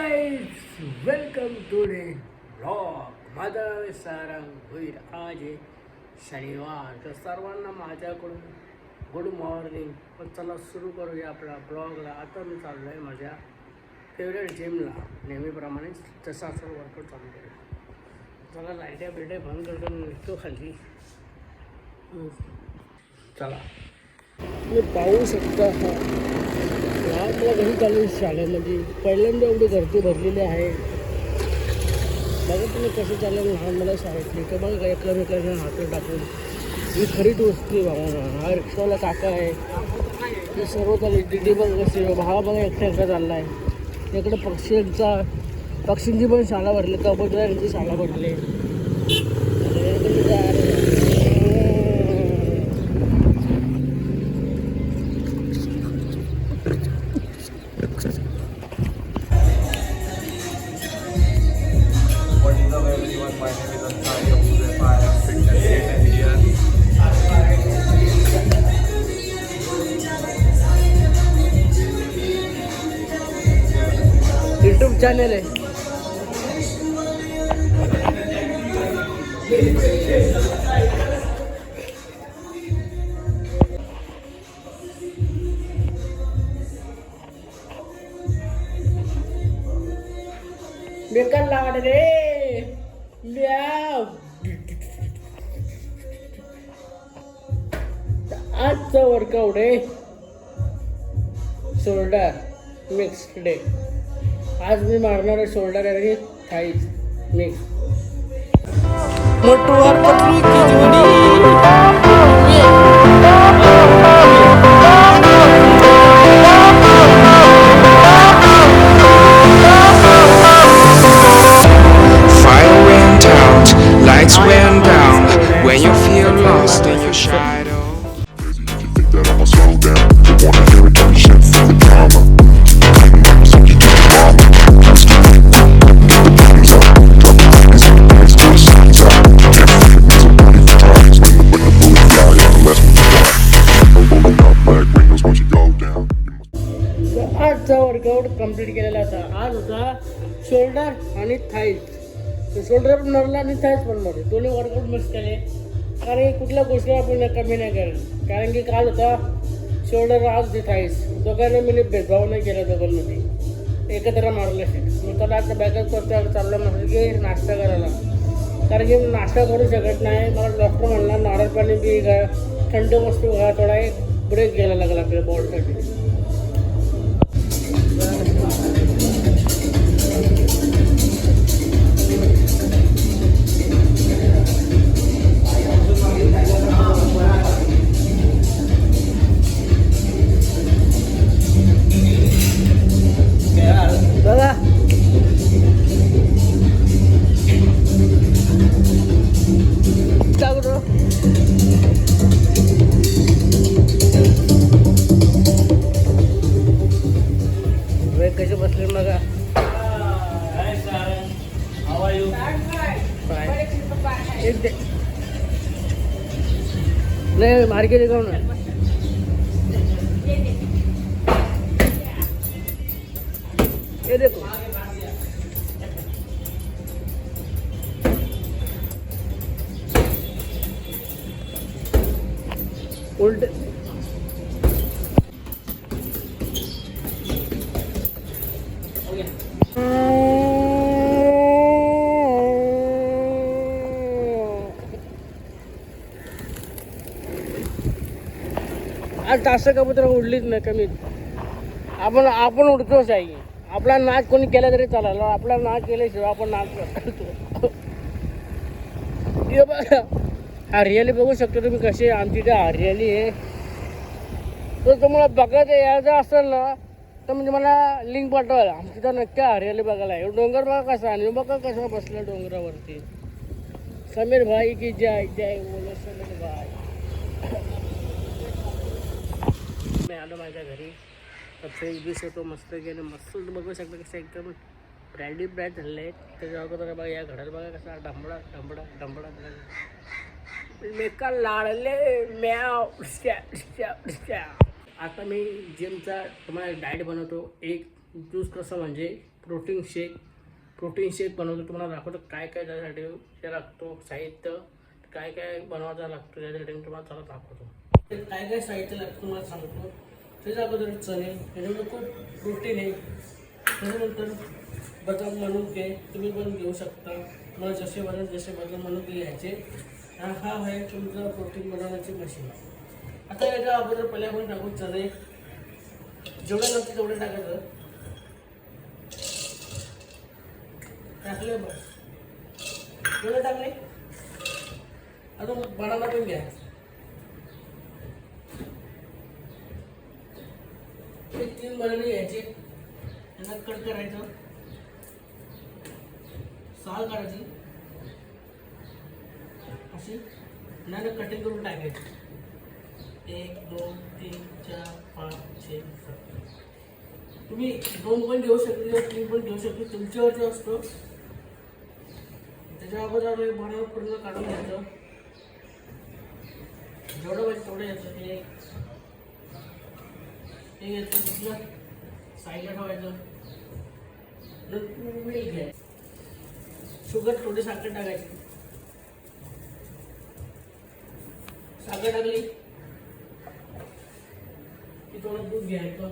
Guys welcome to the blog. माझा सारंग होईल. आज आहे शनिवार, तर सर्वांना माझ्याकडून गुड मॉर्निंग. पण चला सुरू करूया आपला ब्लॉगला. आता मी चाललो आहे माझ्या फेवरेट जिमला, नेहमीप्रमाणे तसा असं वर्कआउट चालू करूया. चला लाईट्या बिट्या बंद करतो, निघतो खाली. चला, तुम्ही पाहू शकता आपल्या घरी चालू शाळेमध्ये पहिल्यांदा एवढी गर्दी भरलेली आहे. बघा तुम्ही कसं चाललं लहान मला शाळेतली, तर बघा एकामेकांना हातं टाकून. ही खरीच वस्तू आहे. हा रिक्षावाला काका आहे, ते सर्व चालू. दिदी बघा कशी, भावा बघा एकटा चालला आहे. इकडे पक्षींची पण शाळा भरली, कबूतरांची शाळा भरली. यूट्यूब चॅनल आहे. बेकार लावड रे. आजचा वर्कआउट आहे शोल्डर मिक्स्ड डे. आज मी मारणार आहे शोल्डर आणि थाईज मिक्स. मोटूवर पतली की जोडी. Fire went out, lights went down. When you feel lost in your shadow. Crazy if you think that I'ma slow down. Don't wanna hear it, don't shit for the drama. Clean up, so you get drama. Just keep it put the bottoms up. Drop the bodies on the lights till the sun's out. Can't forget there's a body for times. When the bullet fly unless we fly. Rolling up black windows once you go down. आजचा workout complete केलेला होता. आज होता shoulder आणि thighs. Shoulder पण मारला आणि thighs पण मारले. दोन्ही वर्कआउट मस्त केले. कारण की कुठल्या गोष्टी आपण कमी नाही करत. कारण की काल होता शोल्डर, आज ते थाईज. दोघांना मी भेदभाव नाही केला, दोघांमध्ये एकत्र मारले. मग त्याला आता बॅकअप करतो, चाललं म्हटलं की नाश्ता करायला. कारण की नाश्ता करू शकत नाही. मला डॉक्टर म्हणला नारळ पाणी पी, का थंड वस्तू खा, थोडा एक ब्रेक घ्यायला लागला आपल्या बॉडीसाठी. बघा टाकतो. कसे बसले बघा. नाही मार्केट जाऊ ना. ये देखो उल्टे. आज तास कबूतर उडलीच नाही कमीत. आपण उडतोच आहे. आपला नाच कोणी केला तरी चालेल. आपला नाच केल्याशिवाय आपण नाच करतो. हरियाली बघू शकतो तुम्ही कशी. आमची इथे हरियाली आहे. तर तुम्हाला बघायचं यायचं असेल ना, तर म्हणजे मला लिंक पाठवायला. आमची तर नक्की हरियाली बघायला आहे. डोंगर बघा कसा, आणि बघा कसं बसलं डोंगरावरती. समीर भाई की जय जय बोलो समीर भाई. मी आलो माझ्या घरी. तर फ्रेश बीस होतो मस्त गेलं. मस्त बघू शकता कसं एकदम ब्रँडी ब्रँड झालेले आहेत. त्याच्या अगोदर बघा या घरात बघा कसा ढंबडा ढंबडा ढंबडा. मेका लाडले म्याव. आता मी जिमचा तुम्हाला डाएट बनवतो. एक ज्यूस कसं म्हणजे प्रोटीन शेक बनवतो. तुम्हाला दाखवतो काय काय त्यासाठी हे लागतो साहित्य, काय काय बनवायचं लागतं त्यासाठी तुम्हाला चला दाखवतो. काय काय साहित्य लागतं तुम्हाला सांगतो. त्याच्या अगोदर चणे, त्याच्यामध्ये खूप प्रोटीन आहे. त्याच्यानंतर बदाम मनुके तुम्ही पण घेऊ शकता, मला जसे बदाम मनुके घ्यायचे. हा आहे तुमचं प्रोटीन बनवण्याची मशीन. आता याच्या अगोदर पहिले आपण टाकू चणे, जेवढे लागते तेवढे टाकायचं. टाकले बस, जेवढे टाकले. आता बनाना पण घ्या. हे 3 बनाने घ्यायचे, त्यांना कट करायचं, साल काढायची अशी, आणि कटिंग करून टाकायची. 1 2 3 4 5 6 7. तुम्ही 2 पण घेऊ शकता, 3 पण घेऊ शकता, तुमच्यावरती असतो. त्याच्या अगोदर बनाना पूर्ण काढून घ्यायचं, जेवढं पाहिजे तेवढं घ्यायचं. हे घ्यायचं, दुसरं साईडला ठेवायचं. मिल्क घ्यायचं, शुगर थोडी साखर टाकायची. साखर टाकली की थोडं दूध घ्यायचं.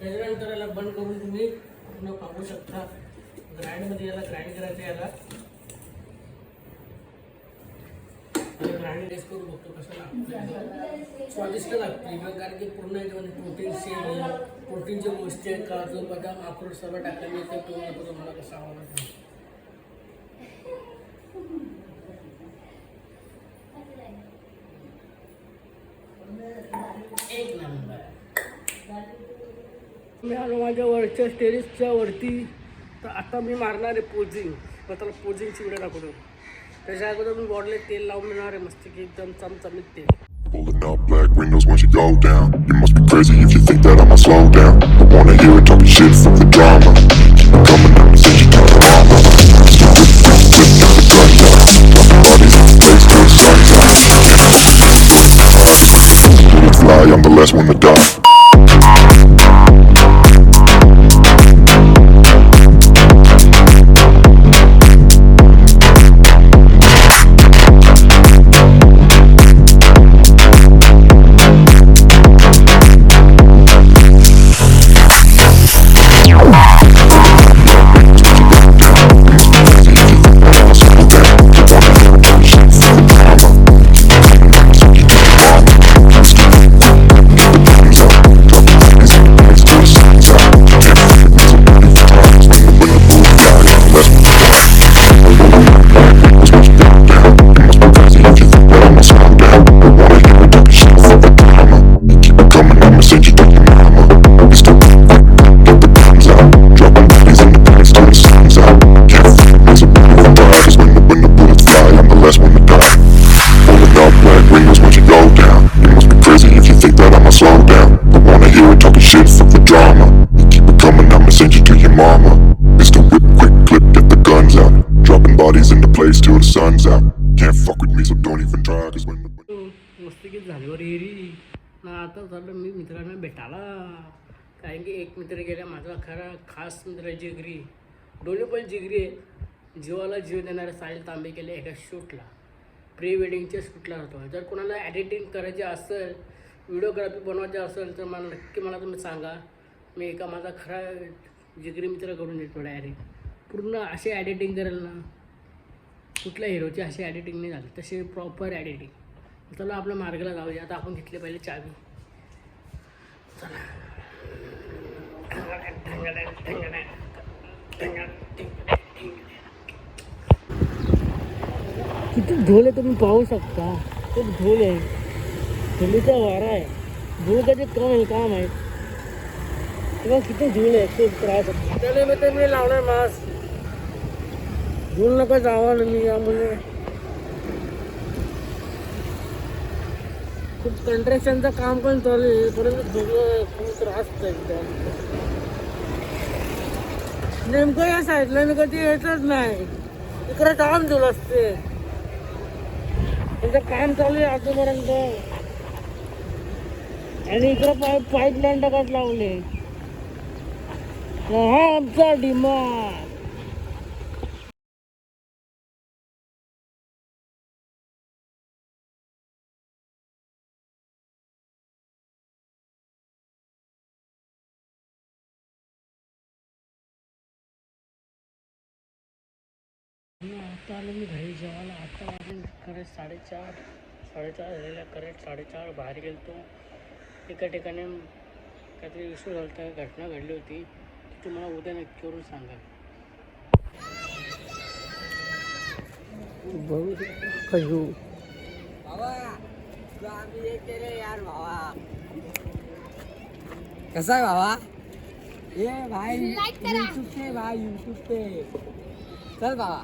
त्याच्यानंतर याला बंद करून तुम्ही पूर्ण पाहू शकता. ग्राइंडमध्ये याला ग्राइंड करायचं. याला ग्राइंड टेस्ट करून बघतो कसं लागतं. स्वादिष्ट लागते कारण की पूर्ण याच्यामध्ये प्रोटीन शेक, प्रोटीनच्या गोष्टी आहेत, काजू बदाम अक्रोड सर्व टाकल्याने ते पूर्ण तुम्हाला कसं आवडतं. एक नंबर. मी आलो माझ्या वरच्या टेरेसच्या वरती. तर आता मी मारणार आहे पोजिंग. मग त्याला पोजिंगची व्हिडिओ दाखवतो. त्याच्या अगोदर मी बॉडीला तेल लावून देणार आहे मस्त की एकदम चमचमीत तेल. Pulling up black windows once you go down. You must be crazy if you think that I'ma slow down. I wanna hear it talking shit from the drama. Keep it coming up and send you to your mama. Whip got the guns out. Dropping bodies in the place till the sun's out. Bullets fly, I'm the last one to die. Place till the sun's out. Can't fuck with me, so don't even try. Cause when the मस्तकीच झालीवर एरी ना. आता झालं मी मित्रांना भेटायला, कारण की एक मित्र गेला माझा खरा खास मित्र जिगरी. दोन्ही पण जिगरी आहे. जीवाला जीव देणारे साहिल तांबे केले एका शूटला, प्री वेडिंगच्या शूटला होतो. जर कोणाला एडिटिंग करायची असेल, व्हिडिओग्राफी बनवायची असेल तर मला नक्की मला तुम्ही सांगा. मी एका माझा खरा जिगरी मित्र करून देतो. डायरेक्ट पूर्ण असे ॲडिटिंग करेल ना, कुठल्या हिरोची अशी ॲडिटिंग नाही झाली, तशी प्रॉपर ॲडिटिंग. चला आपल्या मार्गाला जाऊया. आता आपण घेतली पहिले चावी. चला किती ढोल आहे तुम्ही पाहू शकता. खूप ढोल आहे, थंडीचा वारा आहे. ढोलकाचे काम आहे तेव्हा किती ढोल आहे. खूप त्रास होतो. त्याला मी लावणार मास्क. ढोल नका जावा ना मी यामुळे. खूप कंस्ट्रक्शनचं काम पण चालू आहे, परंतु सगळं खूप त्रास आहे एकदम. नेमकं या साईडला मी कधी येतच नाही, इकडे काम चालू असते, त्यांचं काम चालू आहे आजूपर्यंत. आणि इकडं पाईपलाईन टाकत लावले. हा आमचा डिमांड. आता आलो मी घरी जेवायला. आता वाजून करेक्ट 4:30 झालेल्या. करेक्ट 4:30 बाहेर गेलतो. एका ठिकाणी काहीतरी इश्यू झाला होता, घटना घडली होती, ती तुम्हाला उद्या नक्की करून सांगा. बघू खजू कसा आहे भावा? ये भाई यूट्यूब पे, भाई यूट्यूब पे चल भावा.